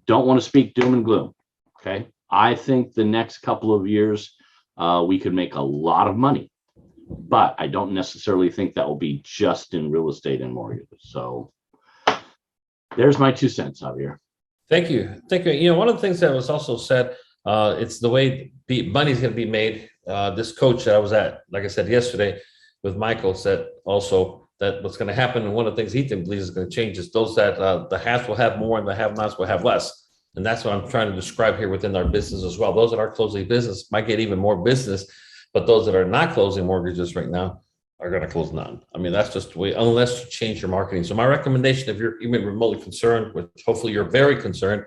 Don't want to speak doom and gloom. Okay. I think the next couple of years, we could make a lot of money, but I don't necessarily think that will be just in real estate and mortgages. So there's my 2 cents, Javier. Thank you. Thank you. One of the things that was also said, it's the way money's going to be made. This coach that I was at, like I said yesterday with Michael, said also that what's going to happen, and one of the things he believes is going to change is those that the haves will have more and the have-nots will have less. And that's what I'm trying to describe here within our business as well. Those that are closing business might get even more business, but those that are not closing mortgages right now are going to close none. I mean, that's just the way, unless you change your marketing. So my recommendation, if you're even remotely concerned, which hopefully you're very concerned,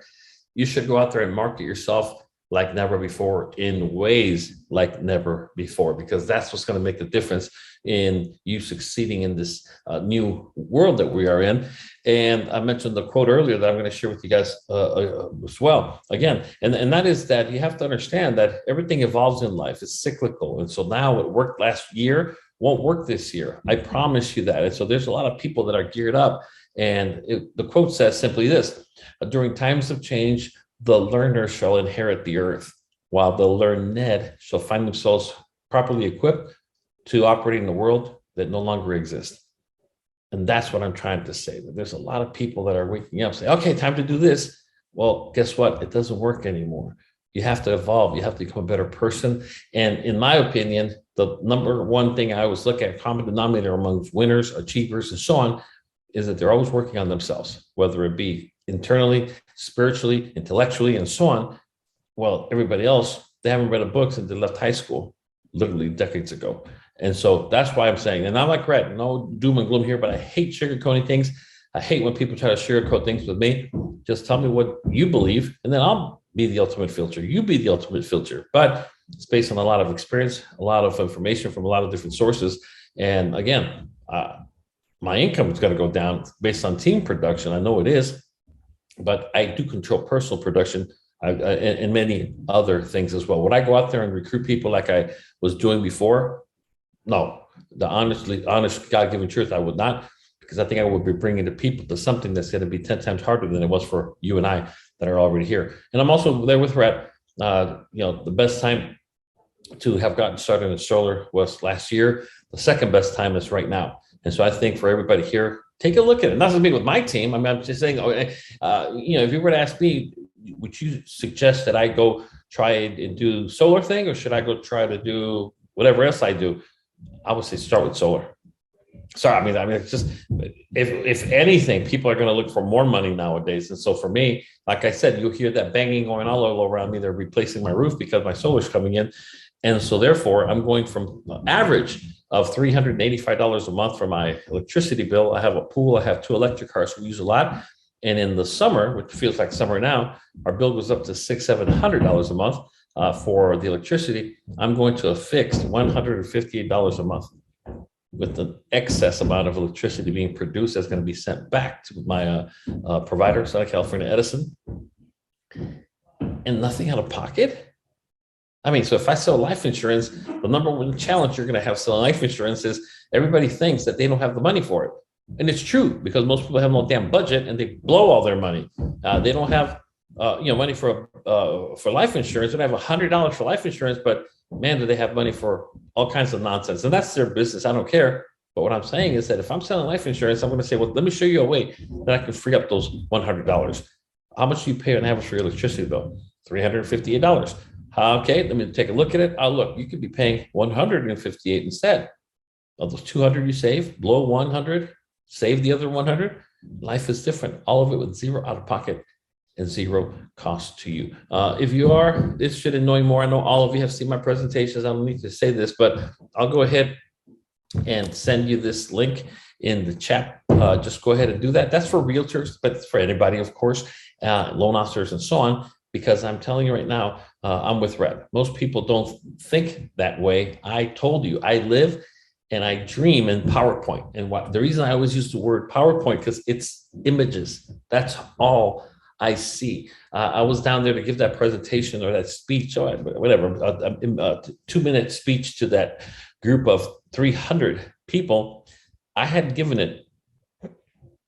you should go out there and market yourself like never before, in ways like never before, because that's what's going to make the difference in you succeeding in this new world that we are in. And I mentioned the quote earlier that I'm going to share with you guys as well. Again, and that is that you have to understand that everything evolves in life. It's cyclical. And so now what worked last year won't work this year. I promise you that. And so there's a lot of people that are geared up. And the quote says simply this: during times of change, the learner shall inherit the earth, while the learned shall find themselves properly equipped to operate in a world that no longer exists. And that's what I'm trying to say. That there's a lot of people that are waking up saying, okay, time to do this. Well, guess what? It doesn't work anymore. You have to evolve. You have to become a better person. And in my opinion, the number one thing I always look at, common denominator among winners, achievers, and so on, is that they're always working on themselves, whether it be internally, spiritually, intellectually, and so on. Well, everybody else, they haven't read a book since they left high school, literally decades ago. And so that's why I'm saying, and I'm like, Red, no doom and gloom here, but I hate sugarcoating things. I hate when people try to sugarcoat things with me. Just tell me what you believe, and then I'll be the ultimate filter. You be the ultimate filter. But it's based on a lot of experience, a lot of information from a lot of different sources. And again, my income is going to go down based on team production. I know it is, but I do control personal production and many other things as well. Would I go out there and recruit people like I was doing before? No, the honest God-given truth, I would not, because I think I would be bringing the people to something that's going to be 10 times harder than it was for you and I that are already here. And I'm also there with Rhett. The best time to have gotten started in solar was last year. The second best time is right now. And so I think for everybody here, take a look at it. Not to be with my team. I mean, I'm just saying, if you were to ask me, would you suggest that I go try and do solar thing, or should I go try to do whatever else I do? I would say start with solar. Sorry, I mean, it's just, if anything, people are going to look for more money nowadays. And so for me, like I said, you'll hear that banging going all around me. They're replacing my roof because my solar's coming in. And so therefore, I'm going from an average of $385 a month for my electricity bill. I have a pool. I have 2 electric cars we use a lot. And in the summer, which feels like summer now, our bill goes up to $600-700 a month for the electricity. I'm going to a fixed $158 a month, with the excess amount of electricity being produced that's going to be sent back to my provider, Southern California Edison, and nothing out of pocket. I mean, so if I sell life insurance, the number one challenge you're going to have selling life insurance is everybody thinks that they don't have the money for it. And it's true, because most people have no damn budget and they blow all their money. They don't have money for life insurance, and I have $100 for life insurance, but man, do they have money for all kinds of nonsense, and that's their business. I don't care. But what I'm saying is that if I'm selling life insurance, I'm going to say, well, let me show you a way that I can free up those $100. How much do you pay on average for your electricity bill? $358. Okay, let me take a look at it. Oh, look, you could be paying $158 instead of those $200 you save. Blow 100, save the other 100. Life is different. All of it with zero out of pocket and zero cost to you. If you are interested in knowing more, I know all of you have seen my presentations. I don't need to say this, but I'll go ahead and send you this link in the chat. Just go ahead and do that. That's for realtors, but for anybody, of course, loan officers and so on, because I'm telling you right now, I'm with Red. Most people don't think that way. I told you, I live and I dream in PowerPoint. And the reason I always use the word PowerPoint, because it's images. That's all I see. I was down there to give that presentation or that speech or whatever, a 2-minute speech to that group of 300 people. I had given it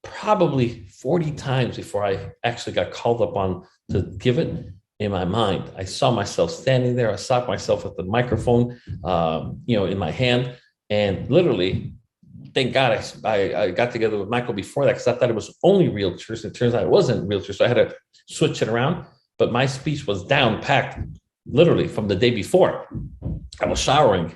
probably 40 times before I actually got called up on to give it. In my mind, I saw myself standing there. I saw myself with the microphone, in my hand, and literally, thank God I got together with Michael before that, because I thought it was only realtors. It turns out it wasn't realtors, so I had to switch it around. But my speech was down packed, literally from the day before. I was showering,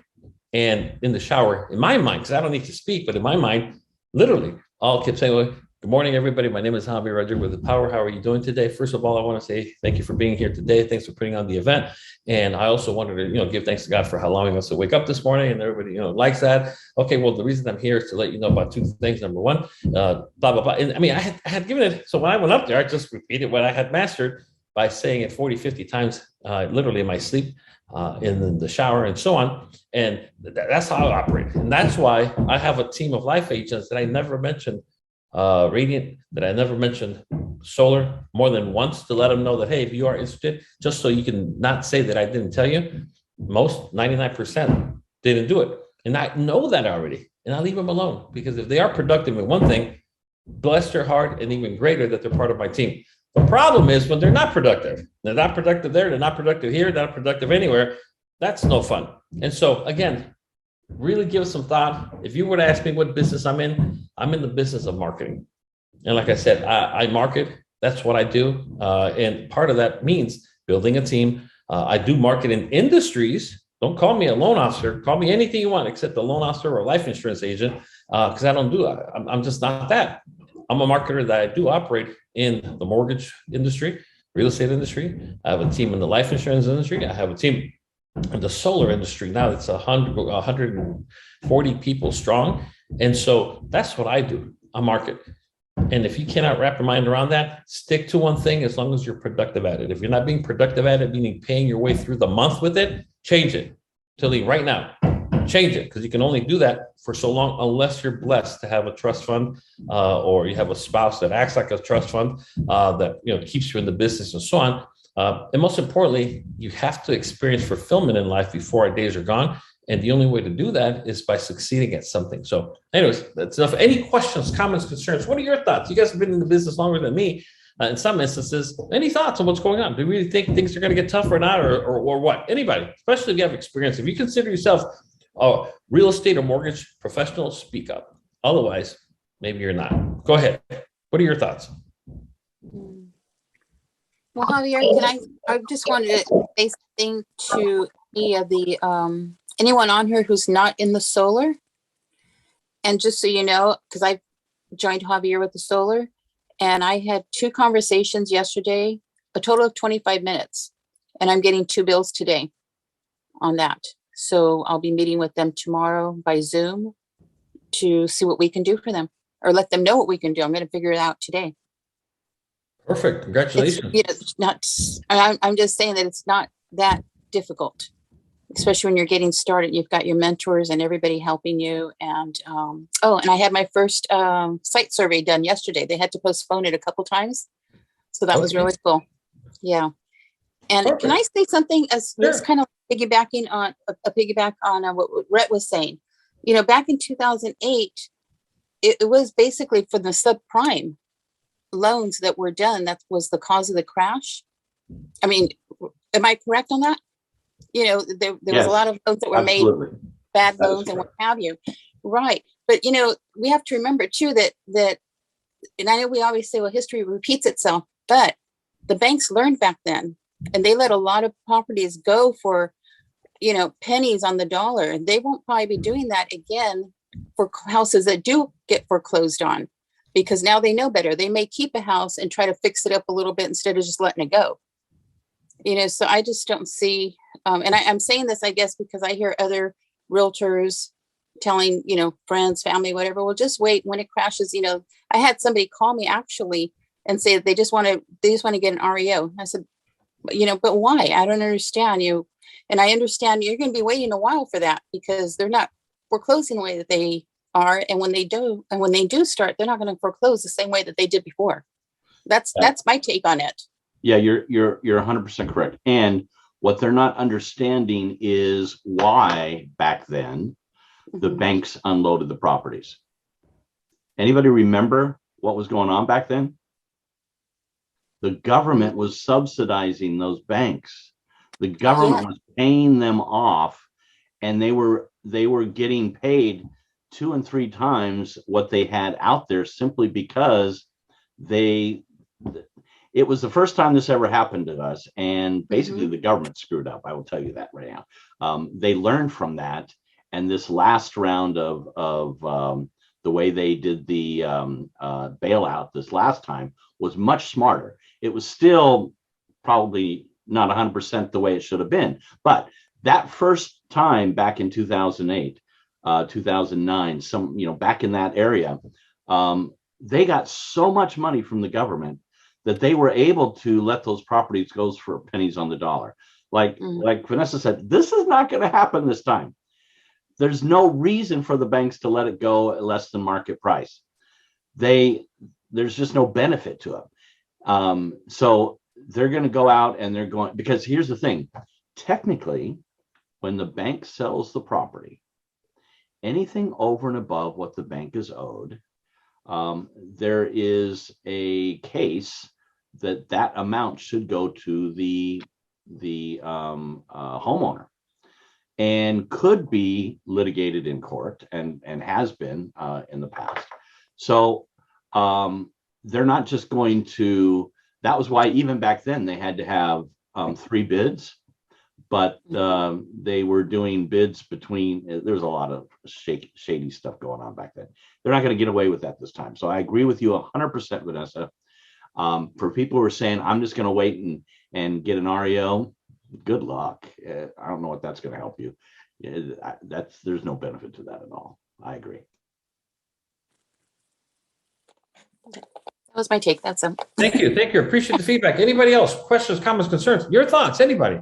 and in the shower, in my mind, because I don't need to speak, but in my mind, literally, all kept saying, well, good morning, everybody. My name is Javi Roger with The Power. How are you doing today? First of all, I want to say thank you for being here today. Thanks for putting on the event. And I also wanted to, give thanks to God for allowing us to wake up this morning. And everybody, likes that. Okay, well, the reason I'm here is to let you know about two things. Number one, blah, blah, blah. And I mean, I had given it. So when I went up there, I just repeated what I had mastered by saying it 40, 50 times, literally in my sleep, in the shower and so on. And that's how I operate. And that's why I have a team of life agents that I never mentioned Radiant, that I never mentioned solar more than once, to let them know that, hey, if you are interested, just so you can not say that I didn't tell you, most 99% didn't do it. And I know that already, and I leave them alone, because if they are productive in one thing, bless their heart, and even greater that they're part of my team. The problem is when they're not productive. They're not productive there, they're not productive here, they're not productive anywhere. That's no fun. And so again, really give some thought. If you were to ask me what business I'm in the business of marketing. And like I said, I market. That's what I do. And part of that means building a team. I do market in industries. Don't call me a loan officer. Call me anything you want except a loan officer or a life insurance agent, because I don't do that. I'm just not that. I'm a marketer that I do operate in the mortgage industry, real estate industry. I have a team in the life insurance industry. I have a team in the solar industry now. It's 140 people strong. And so that's what I do. I market. And if you cannot wrap your mind around that, stick to one thing as long as you're productive at it. If you're not being productive at it, meaning paying your way through the month with it, change it. Tell you right now, change it, because you can only do that for so long unless you're blessed to have a trust fund, or you have a spouse that acts like a trust fund, that keeps you in the business and so on. And most importantly, you have to experience fulfillment in life before our days are gone. And the only way to do that is by succeeding at something. So anyways, that's enough. Any questions, comments, concerns? What are your thoughts? You guys have been in the business longer than me. In some instances, any thoughts on what's going on? Do you really think things are going to get tougher or not, or what? Anybody, especially if you have experience. If you consider yourself a real estate or mortgage professional, speak up. Otherwise, maybe you're not. Go ahead. What are your thoughts? Well, Javier, I just wanted to say something to any of the, anyone on here who's not in the solar. And just so you know, because I joined Javier with the solar, and I had 2 conversations yesterday, a total of 25 minutes, and I'm getting 2 bills today on that. So I'll be meeting with them tomorrow by Zoom to see what we can do for them, or let them know what we can do. I'm going to figure it out today. Perfect. Congratulations. It's not, I'm just saying that it's not that difficult, especially when you're getting started. You've got your mentors and everybody helping you. And and I had my first site survey done yesterday. They had to postpone it a couple times, so that was really cool. Yeah. And perfect. Can I say something as this kind of piggybacking on what Rhett was saying? Back in 2008, it was basically for the subprime. loans that were done, that was the cause of the crash. I mean, am I correct on that? You know, there was a lot of loans that were made, bad loans and what have you. Right. But, you know, we have to remember too that, and I know we always say, well, history repeats itself, but the banks learned back then, and they let a lot of properties go for, you know, pennies on the dollar. They won't probably be doing that again for houses that do get foreclosed on, because now they know better. They may keep a house and try to fix it up a little bit instead of just letting it go. You know, so I just don't see, and I'm saying this, I guess, because I hear other realtors telling, you know, friends, family, whatever, well, just wait when it crashes. You know, I had somebody call me actually and say they just want to get an REO. I said, you know, but why? I don't understand you. And I understand you're going to be waiting a while for that, because they're not foreclosing the way that they are. And when they do start, they're not going to foreclose the same way that they did before. That's my take on it. Yeah, you're 100% correct. And what they're not understanding is why back then the banks unloaded the properties. Anybody remember what was going on back then? The government was subsidizing those banks. The government was paying them off, and they were getting paid 2 and 3 times what they had out there, simply because it was the first time this ever happened to us. And basically the government screwed up. I will tell you that right now. They learned from that. And this last round of the way they did the bailout this last time was much smarter. It was still probably not 100% the way it should have been. But that first time back in 2008, 2009, back in that area, they got so much money from the government that they were able to let those properties go for pennies on the dollar. Like Vanessa said, this is not going to happen this time. There's no reason for the banks to let it go at less than market price. There's just no benefit to it. So they're going to go out and they're going, because here's the thing, technically, when the bank sells the property, anything over and above what the bank is owed, there is a case that amount should go to the homeowner, and could be litigated in court, and has been in the past. So they're not just going to, that was why even back then they had to have 3 bids, but they were doing bids between, there was a lot of shady stuff going on back then. They're not going to get away with that this time. So I agree with you 100%, Vanessa. For people who are saying, I'm just going to wait and get an REO, good luck. I don't know what that's going to help you. There's no benefit to that at all. I agree. That was my take. That's them. Thank you. Appreciate the feedback. Anybody else? Questions, comments, concerns? Your thoughts? Anybody?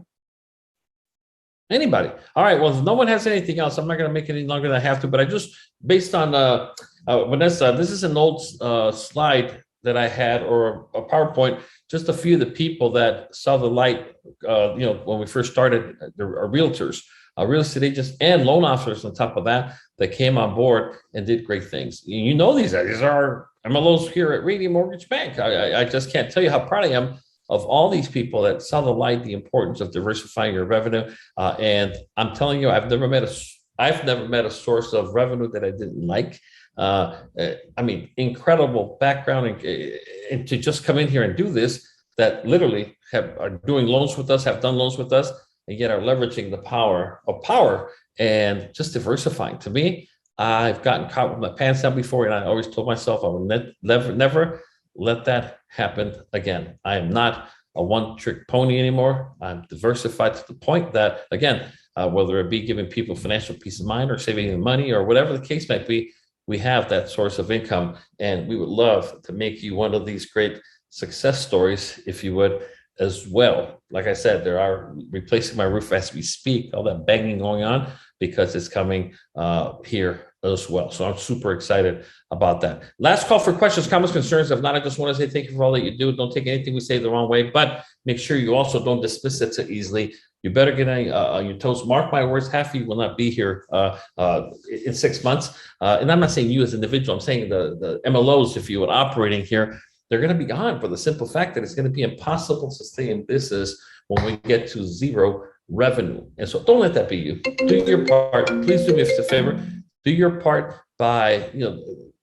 All right. Well, if no one has anything else, I'm not going to make it any longer than I have to. But I just, based on Vanessa, this is an old slide that I had, or a PowerPoint. Just a few of the people that saw the light. When we first started, there are realtors, real estate agents, and loan officers on top of that came on board and did great things. You know, these are MLOs here at Radiant Mortgage Bank. I just can't tell you how proud I am of all these people that saw the light, the importance of diversifying your revenue. And I'm telling you, I've never met a source of revenue that I didn't like. I mean, incredible background, and to just come in here and do this, that literally are doing loans with us, have done loans with us, and yet are leveraging the power of power and just diversifying. To me, I've gotten caught with my pants down before, and I always told myself I would never let that happen again. I am not a one-trick pony anymore. I'm diversified to the point that, again, whether it be giving people financial peace of mind or saving them money or whatever the case might be, we have that source of income, and we would love to make you one of these great success stories, if you would, as well. Like I said, there are replacing my roof as we speak, all that banging going on, because it's coming here as well. So I'm super excited about that. Last call for questions, comments, concerns. If not, I just want to say thank you for all that you do. Don't take anything we say the wrong way, but make sure you also don't dismiss it so easily. You better get on your toes. Mark my words, half of you will not be here in 6 months. And I'm not saying you as an individual. I'm saying the MLOs, if you would, operating here. they're going to be gone for the simple fact that it's going to be impossible to stay in business when we get to zero revenue. And so don't let that be you. Do your part. Please do me a favor. Do your part by,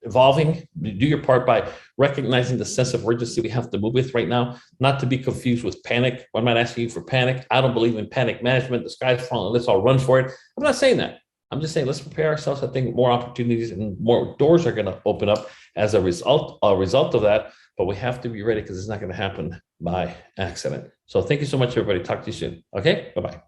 evolving. Do your part by recognizing the sense of urgency we have to move with right now, not to be confused with panic. I'm not asking you for panic. I don't believe in panic management. The sky's falling. Let's all run for it. I'm not saying that. I'm just saying let's prepare ourselves. I think more opportunities and more doors are going to open up as a result of that. But we have to be ready because it's not going to happen by accident. So thank you so much, everybody. Talk to you soon. Okay, bye-bye.